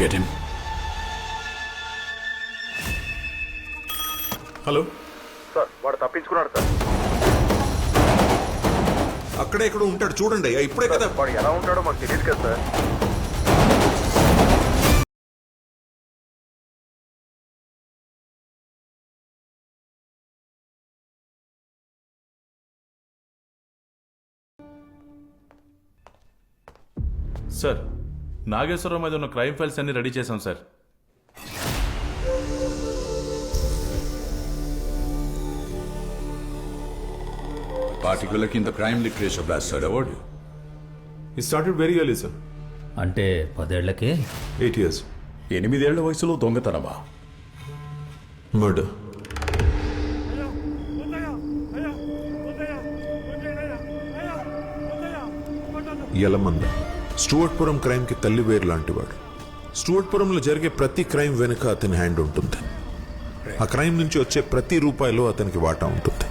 get him? Hello sir, వాడు తప్పించుకున్నాడు sir. అక్కడే ఎక్కడ ఉంటాడు చూడండి. ఇప్పుడే కదా. వాడు ఎలా ఉంటాడో మాకు తెలియదు కదా సార్. సార్, నాగేశ్వరరావు మీద ఉన్న క్రైమ్ ఫైల్స్ అన్ని రెడీ చేశాం sir. Particular in the crime literature blast, sir. Award you. He started very early, sir. అంటే 10 ఏళ్లకే 8 years. 8 ఏళ్ల వయసులో దొంగతనమా? Murder. యలమంద స్టూవర్ట్పురం క్రైమ్ కి తల్లివేరు లాంటివాడు. స్టూవర్ట్పురంలో జరిగే ప్రతి క్రైమ్ వెనుక అతని హ్యాండ్ ఉంటుంది. ఆ క్రైమ్ నుంచి వచ్చే ప్రతి రూపాయిలో అతనికి వాటా ఉంటుంది.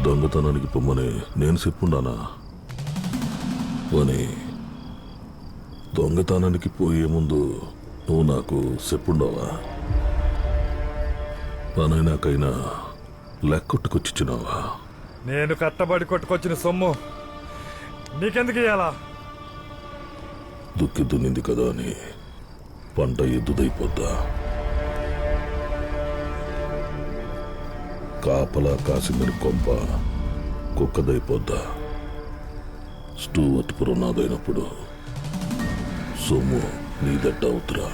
దొంగతనానికి పొమ్మని నేను చెప్పుండానా? పోనీ దొంగతనానికి పోయే ముందు నువ్వు నాకు చెప్పుండవా? పనైనాకైనా లెక్కొట్టుకొచ్చిచ్చినావా? నేను కట్టబడి కొట్టుకొచ్చిన సొమ్ము నీకెందుకు ఇయ్యాలా? దుక్కి దున్నింది కదా అని పంట ఎద్దుదైపోద్దా? కాపలా కాసిందని కొంప కుక్కదైపోద్దా? స్టూవర్ట్పురం నాదైనప్పుడు సొమ్ము నీదట్ట అవుతురా?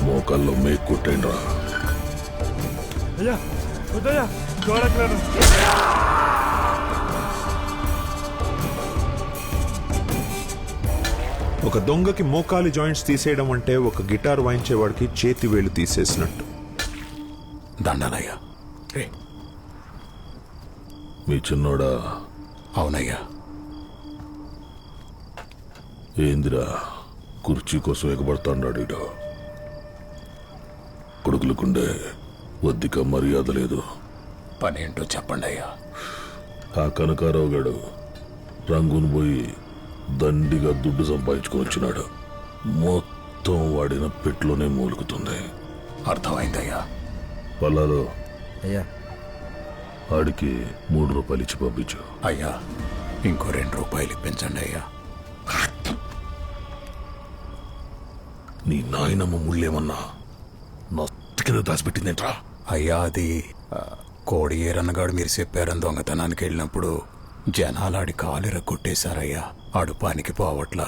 మోకాల్లో మేక్ కొట్టేండ్రా. అయ్యా వద్దయ్యా, గోడకు ఒక దొంగకి మోకాలి జాయింట్స్ తీసేయడం అంటే ఒక గిటార్ వాయించేవాడికి చేతి వేలు తీసేసినట్టు. దండాలయ్యా. రే, మీ చిన్నోడా? అవునయ్యా. ఏందిరా కుర్చీ కోసం ఎగబడతాడు? కొడుకులకుండే వద్దిక మర్యాద లేదు. పనేంటో చెప్పండి అయ్యా. ఆ కనకారావు గడు రంగును పోయి దండిగా దుడ్డు సంపాదించుకొని వచ్చినాడు. మొత్తం వాడిన పెట్లోనే మూలుగుతుంది. అర్థమైందయ్యా. పల్లాలో అయ్యా ఆడికి 3 రూపాయలు ఇచ్చి పంపించు. అయ్యా, ఇంకో 2 రూపాయలు ఇప్పించండి అయ్యా. నీ నాయనమ్మ ముళ్ళేమన్నా నా కింద దాచిపెట్టిందేంట్రా? అయ్యా, అది కోడి ఏరన్నగాడు మీరు చెప్పారని దొంగతనానికి వెళ్ళినప్పుడు జనాలాడి కాలిర కొట్టేశారయ్యా. ఆడు పనికి పోవట్లా.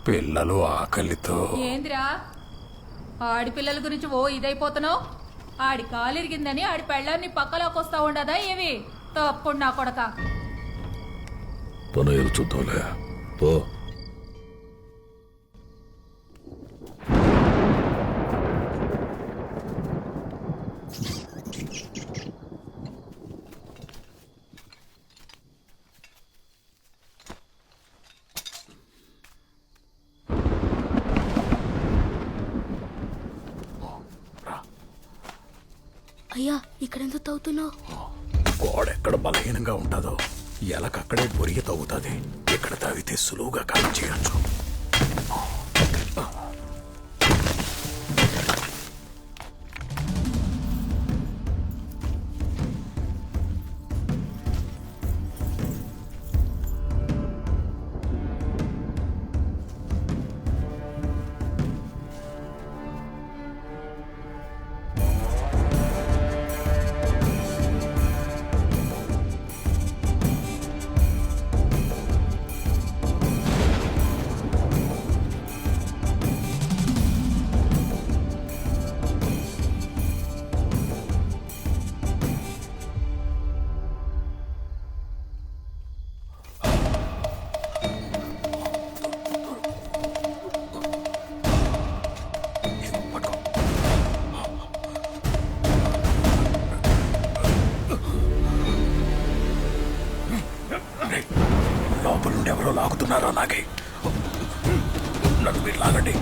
పిల్లలు ఆకలితో. ఏంద్రా ఆడిపిల్లల గురించి ఓ ఇదైపోతున్నావు? ఆడి కాలిరిగిందని ఆడి పెళ్ళాన్ని పక్కలోకి వస్తా ఉండదా ఏవి? తప్పుడు నా కొడక. పని ఏదో చూద్దాంలే. పో. అయ్యా, ఇక్కడెందుకు తవ్వుతున్నావు? గోడ ఎక్కడ బలహీనంగా ఉంటుందో ఎలకక్కడే బొరిగి తవ్వుతుంది. ఇక్కడ తవ్వితే సులువుగా ఖాళీ చేయొచ్చు. ఎవరో లాగుతున్నారా? నాకే నన్ను మీరు లాగండి.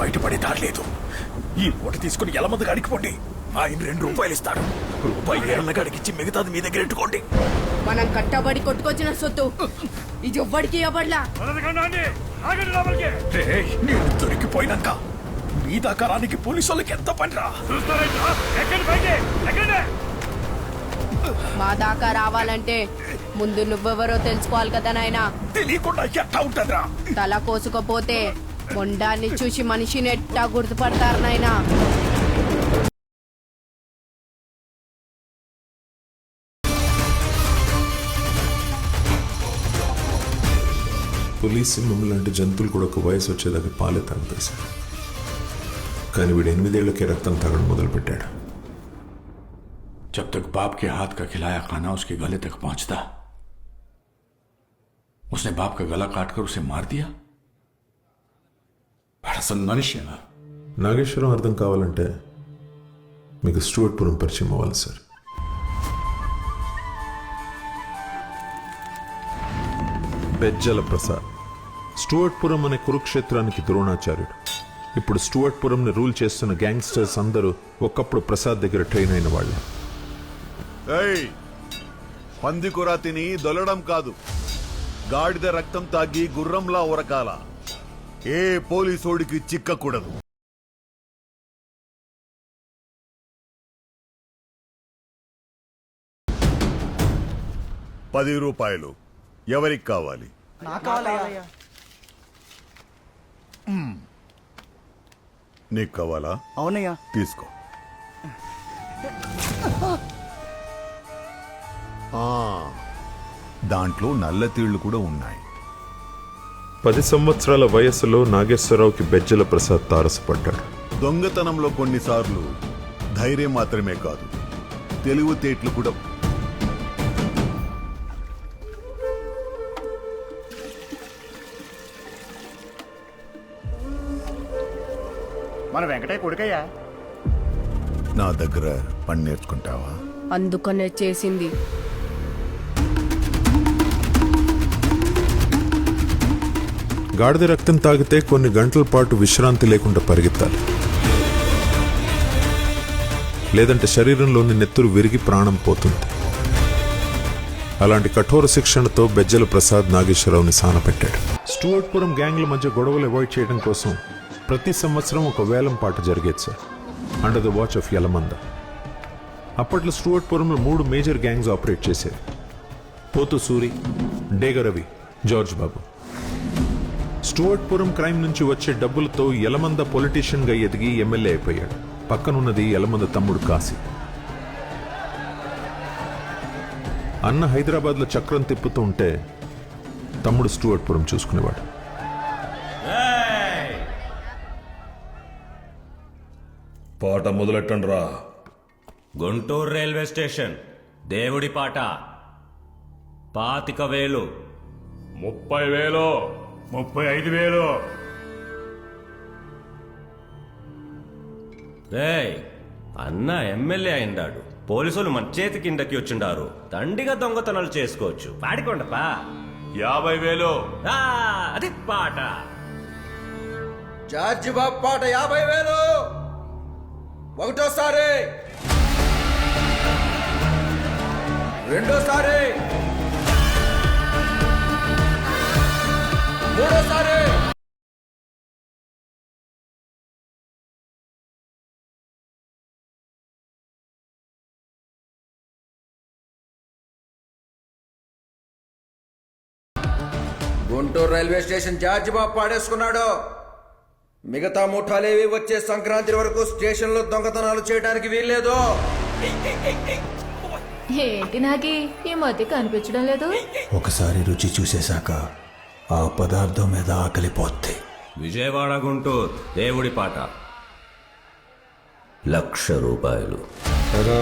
బయటపడే దారి లేదు. ఈ మూట తీసుకుని ఎలమంది అడిగిపోండి. ఆయన 2 రూపాయలు ఇస్తాడు. రూపాయి ఎర్రగడికి ఇచ్చి మిగతాది మీ దగ్గర ఎట్టుకోండి. మనం కట్టబడి కొట్టుకొచ్చిన సొత్తు ఇది ఎవ్వడికి ఇవ్వబడలా. రేయ్, నేను దొరికిపోయినాక మీ దాకారానికి పోలీసు వాళ్ళకి ఎంత పనిరా? మా దాకా రావాలంటే ముందు నువ్వెవరో తెలుసుకోవాలి కదా నాయనా. తెలియకుండా ఎట్టా ఉంటుందిరా? తల కోసుకపోతే మొండాన్ని చూసి మనిషిని ఎట్టా గుర్తుపడతారు నాయనా. పులి సింహం లాంటి జంతువులు కూడా ఒక వయసు వచ్చేదాకా పాలే తాగుతాయి సార్. కానీ వీడు 8 ఏళ్లకే రక్తం తాగడం మొదలుపెట్టాడు. जब तक बाप के हाथ का खिलाया खाना उसके गले तक पहुंचता, उसने बाप का गला काटकर उसे मार दिया. असल मनुष्य ना. నాగేశ్వరం అర్థం కావాలంటే మీకు స్టూవర్ట్పురం పరిచయం అవ్వాలి సార్. బెజ్జల ప్రసాద్ స్టూవర్ట్పురం అనే కురుక్షేత్రానికి ద్రోణాచార్యుడు. ఇప్పుడు స్టూవర్ట్పురంని రూల్ చేస్తున్న గ్యాంగ్స్టర్స్ అందరూ ఒకప్పుడు ప్రసాద్ దగ్గర ట్రైన్ అయిన వాళ్ళే. పందికొర తిని దొల్లడం కాదు, గాడిద రక్తం తాగి గుర్రంలా ఉరకాల. ఏ పోలీసోడికి చిక్కకూడదు. ₹10 ఎవరికి కావాలి? నీకు కావాలా? అవునయ్యా. తీసుకో. దాంట్లో నల్ల తీళ్లు కూడా ఉన్నాయి. 10 సంవత్సరాల వయస్సులో నాగేశ్వరరావుకి బెజ్జల ప్రసాద్ తారసపడ్డాడు. దొంగతనంలో కొన్నిసార్లు ధైర్యం మాత్రమే కాదు, తెలివితేటలు కూడా. మన వెంకటయ్య కొడుకయ్యా. నా దగ్గర పని నేర్చుకుంటావా? అందుకనే చేసింది. గాడిద రక్తం తాగితే కొన్ని గంటల పాటు విశ్రాంతి లేకుండా పరిగెత్తాలి, లేదంటే శరీరంలోని నెత్తురు విరిగి ప్రాణం పోతుంది. అలాంటి కఠోర శిక్షణతో బెజ్జల ప్రసాద్ నాగేశ్వరరావుని సానపెట్టాడు. స్టూవర్ట్పురం గ్యాంగ్ల మధ్య గొడవలు అవాయిడ్ చేయడం కోసం ప్రతి సంవత్సరం ఒక వేలం పాట జరిగేది sir, under the watch of Yalamanda. అప్పట్లో స్టూవర్ట్పురంలో 3 మేజర్ గ్యాంగ్స్ ఆపరేట్ చేసేవి: పోతు సూరి, డేగరవి, జార్జ్ బాబు. స్టూవర్ట్పురం క్రైమ్ నుంచి వచ్చే డబ్బులతో యలమంద పొలిటీషియన్గా ఎదిగి ఎమ్మెల్యే అయిపోయాడు. పక్కనున్నది యలమంద తమ్ముడు కాశీ. అన్న హైదరాబాద్లో చక్రం తిప్పుతూ ఉంటే తమ్ముడు స్టూవర్ట్పురం చూసుకునేవాడు. పాట మొదలెట్టండి రా. గుంటూరు రైల్వే స్టేషన్ దేవుడి పాట 25,000. 30,000. 35,000. రేయ్, అన్న ఎమ్మెల్యే అయిందాడు. పోలీసులు మన చేతి కిందకి వచ్చిండారు. దండిగా దొంగతనాలు చేసుకోవచ్చు. పాడికొండపా 50,000. అది పాట. జార్జి బాబు పాట 50,000. ఒకటోసారి, రెండోసారి, మూడోసారి. గుంటూరు రైల్వే స్టేషన్ జార్జి బాబు పాడేసుకున్నాడు. మిగతా ముఠాలేవి వచ్చే సంక్రాంతి వరకు స్టేషన్ లో దొంగతనాలు చేయడానికి వీల్లేదు. ఏంటి నాకి ఈ మధ్య కనిపించడం లేదు? ఒకసారి రుచి చూసేశాక ఆ పదార్థం మీద ఆకలిపోద్ది. విజయవాడ గుంటూరు దేవుడి పాట ₹1,00,000.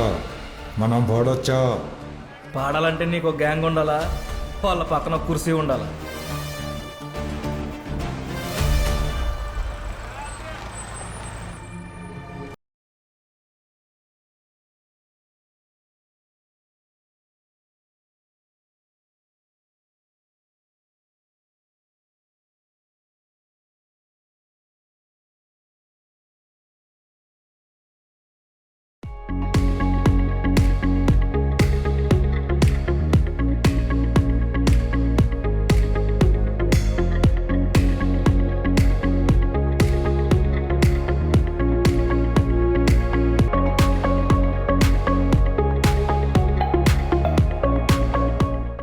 మనం పాడొచ్చా? పాడాలంటే నీకు గ్యాంగ్ ఉండాలా, వాళ్ళ పక్కన కుర్సీ ఉండాలా.